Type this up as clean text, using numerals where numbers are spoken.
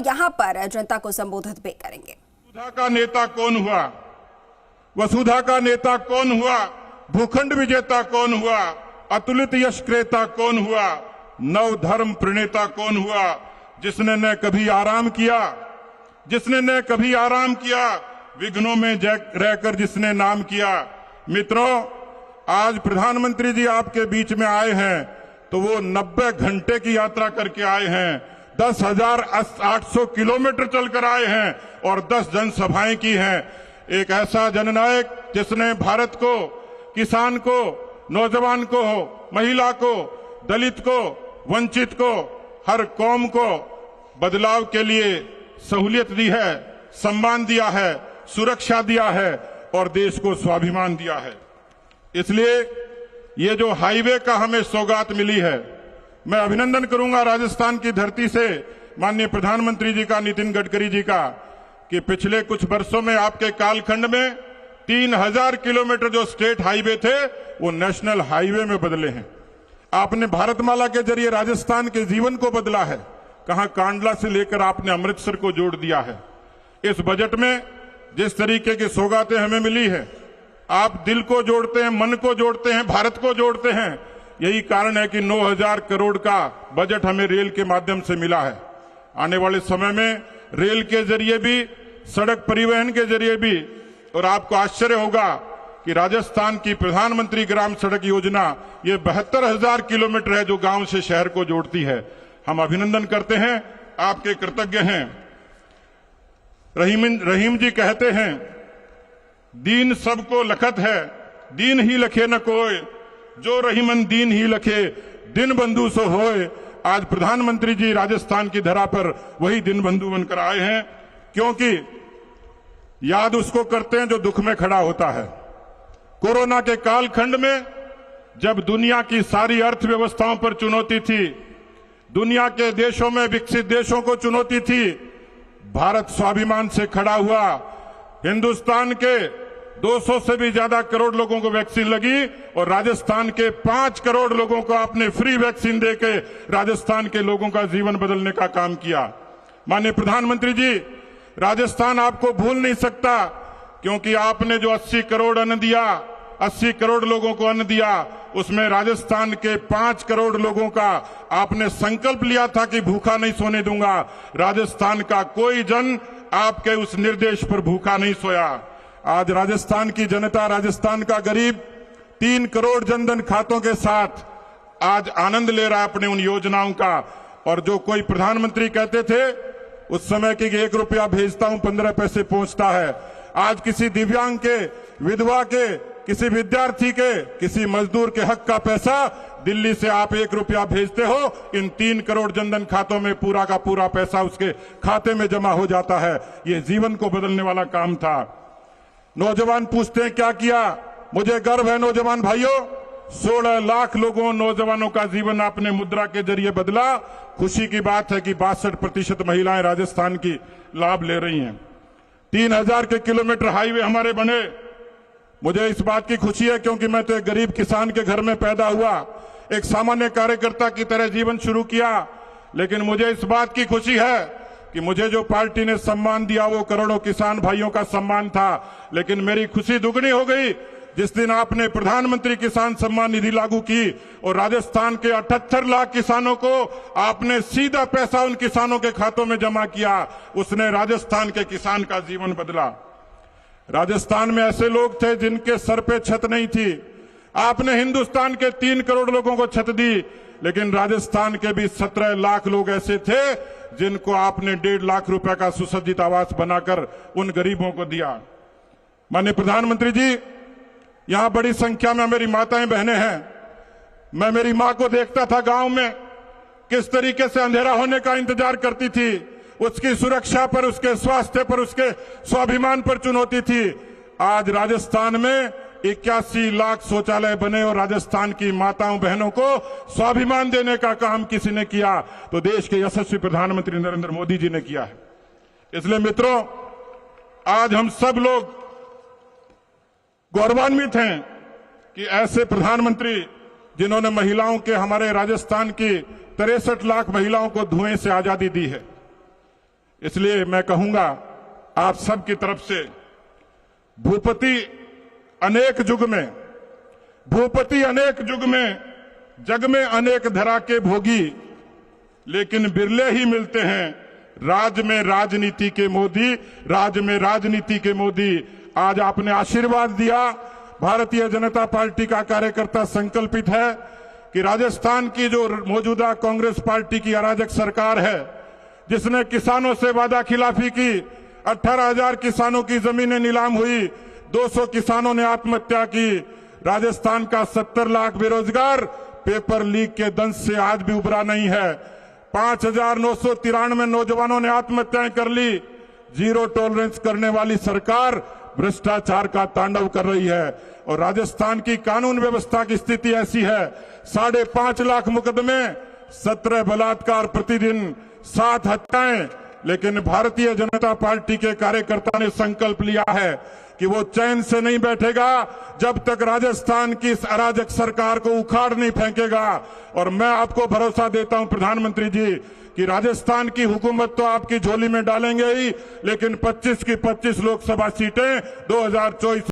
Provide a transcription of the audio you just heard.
यहाँ पर जनता को संबोधित भी करेंगे। वसुधा का नेता कौन हुआ? वसुधा का नेता कौन हुआ? भूखंड विजेता कौन हुआ? अतुलित यश क्रेता कौन हुआ? नव धर्म प्रणेता कौन हुआ? जिसने न कभी आराम किया, जिसने न कभी आराम किया, विघ्नों में रहकर जिसने नाम किया। मित्रों, आज प्रधानमंत्री जी आपके बीच में आए हैं तो वो 90 घंटे की यात्रा करके आए हैं, 10,800 किलोमीटर चलकर आए हैं और 10 जनसभाएं की हैं। एक ऐसा जननायक जिसने भारत को, किसान को, नौजवान को, महिला को, दलित को, वंचित को, हर कौम को बदलाव के लिए सहूलियत दी है, सम्मान दिया है, सुरक्षा दिया है और देश को स्वाभिमान दिया है। इसलिए ये जो हाईवे का हमें सौगात मिली है, मैं अभिनंदन करूंगा राजस्थान की धरती से माननीय प्रधानमंत्री जी का, नितिन गडकरी जी का, कि पिछले कुछ वर्षों में आपके कालखंड में 3000 किलोमीटर जो स्टेट हाईवे थे वो नेशनल हाईवे में बदले हैं। आपने भारतमाला के जरिए राजस्थान के जीवन को बदला है। कहां कांडला से लेकर आपने अमृतसर को जोड़ दिया है। इस बजट में जिस तरीके की सौगातें हमें मिली है, आप दिल को जोड़ते हैं, मन को जोड़ते हैं, भारत को जोड़ते हैं। यही कारण है कि 9000 करोड़ का बजट हमें रेल के माध्यम से मिला है। आने वाले समय में रेल के जरिए भी, सड़क परिवहन के जरिए भी, और आपको आश्चर्य होगा कि राजस्थान की प्रधानमंत्री ग्राम सड़क योजना ये 72,000 किलोमीटर है जो गांव से शहर को जोड़ती है। हम अभिनंदन करते हैं, आपके कृतज्ञ हैं। रहीम जी कहते हैं, दीन सबको लखत है, दीन ही लखे न कोय, जो रहीमन दीन ही लखे, दिन बंधु सो होए। आज प्रधानमंत्री जी राजस्थान की धरा पर वही दिन बंधु बनकर आए हैं, क्योंकि याद उसको करते हैं जो दुख में खड़ा होता है। कोरोना के कालखंड में जब दुनिया की सारी अर्थव्यवस्थाओं पर चुनौती थी, दुनिया के देशों में, विकसित देशों को चुनौती थी, भारत स्वाभिमान से खड़ा हुआ। हिंदुस्तान के 200 से भी ज्यादा करोड़ लोगों को वैक्सीन लगी और राजस्थान के 5 करोड़ लोगों को आपने फ्री वैक्सीन देके राजस्थान के लोगों का जीवन बदलने का काम किया। माननीय प्रधानमंत्री जी, राजस्थान आपको भूल नहीं सकता, क्योंकि आपने जो 80 करोड़ अन्न दिया, 80 करोड़ लोगों को अन्न दिया, उसमें राजस्थान के 5 करोड़ लोगों का आपने संकल्प लिया था कि भूखा नहीं सोने दूंगा। राजस्थान का कोई जन आपके उस निर्देश पर भूखा नहीं सोया। आज राजस्थान की जनता, राजस्थान का गरीब 3 करोड़ जनधन खातों के साथ आज आनंद ले रहा है अपने उन योजनाओं का। और जो कोई प्रधानमंत्री कहते थे उस समय कि 1 रुपया भेजता हूं 15 पैसे पहुंचता है, आज किसी दिव्यांग के, विधवा के, किसी विद्यार्थी के, किसी मजदूर के हक का पैसा दिल्ली से आप 1 रुपया भेजते हो, इन 3 करोड़ जनधन खातों में पूरा का पूरा पैसा उसके खाते में जमा हो जाता है। ये जीवन को बदलने वाला काम था। नौजवान पूछते हैं क्या किया? मुझे गर्व है नौजवान भाइयों, 16 लाख लोगों, नौजवानों का जीवन आपने मुद्रा के जरिए बदला। खुशी की बात है कि 62% महिलाएं राजस्थान की लाभ ले रही हैं। 3000 के किलोमीटर हाईवे हमारे बने। मुझे इस बात की खुशी है क्योंकि मैं तो एक गरीब किसान के घर में पैदा हुआ, एक सामान्य कार्यकर्ता की तरह जीवन शुरू किया। लेकिन मुझे इस बात की खुशी है कि मुझे जो पार्टी ने सम्मान दिया वो करोड़ों किसान भाइयों का सम्मान था। लेकिन मेरी खुशी दुगनी हो गई जिस दिन आपने प्रधानमंत्री किसान सम्मान निधि लागू की और राजस्थान के 78 लाख किसानों को आपने सीधा पैसा उन किसानों के खातों में जमा किया। उसने राजस्थान के किसान का जीवन बदला। राजस्थान में ऐसे लोग थे जिनके सर पे छत नहीं थी, आपने हिंदुस्तान के 3 करोड़ लोगों को छत दी। लेकिन राजस्थान के भी 17 लाख लोग ऐसे थे जिनको आपने 1.5 लाख रुपए का सुसज्जित आवास बनाकर उन गरीबों को दिया। माननीय प्रधानमंत्री जी, यहां बड़ी संख्या में मेरी माताएं बहनें हैं। मैं मेरी मां को देखता था गांव में, किस तरीके से अंधेरा होने का इंतजार करती थी। उसकी सुरक्षा पर, उसके स्वास्थ्य पर, उसके स्वाभिमान पर चुनौती थी। आज राजस्थान में 81 लाख शौचालय बने और राजस्थान की माताओं बहनों को स्वाभिमान देने का काम किसी ने किया तो देश के यशस्वी प्रधानमंत्री नरेंद्र मोदी जी ने किया है। इसलिए मित्रों, आज हम सब लोग गौरवान्वित हैं कि ऐसे प्रधानमंत्री जिन्होंने महिलाओं के, हमारे राजस्थान की 63 लाख महिलाओं को धुएं से आजादी दी है। इसलिए मैं कहूंगा आप सबकी तरफ से, भूपति अनेक युग में जग में अनेक धरा के भोगी, लेकिन बिरले ही मिलते हैं राज में राजनीति के मोदी। आज आपने आशीर्वाद दिया। भारतीय जनता पार्टी का कार्यकर्ता संकल्पित है कि राजस्थान की जो मौजूदा कांग्रेस पार्टी की अराजक सरकार है, जिसने किसानों से वादा खिलाफी की, 18,000 किसानों की जमीनें नीलाम हुई, 200 किसानों ने आत्महत्या की, राजस्थान का 70 लाख बेरोजगार पेपर लीक के दंश से आज भी उबरा नहीं है, 5,993 नौजवानों ने आत्महत्याएं कर ली। जीरो टॉलरेंस करने वाली सरकार भ्रष्टाचार का तांडव कर रही है और राजस्थान की कानून व्यवस्था की स्थिति ऐसी है, 5.5 लाख मुकदमे, 17 बलात्कार प्रतिदिन, 7 हत्याएं। लेकिन भारतीय जनता पार्टी के कार्यकर्ता ने संकल्प लिया है कि वो चैन से नहीं बैठेगा जब तक राजस्थान की इस अराजक सरकार को उखाड़ नहीं फेंकेगा। और मैं आपको भरोसा देता हूं प्रधानमंत्री जी कि राजस्थान की हुकूमत तो आपकी झोली में डालेंगे ही, लेकिन 25 की 25 लोकसभा सीटें 2024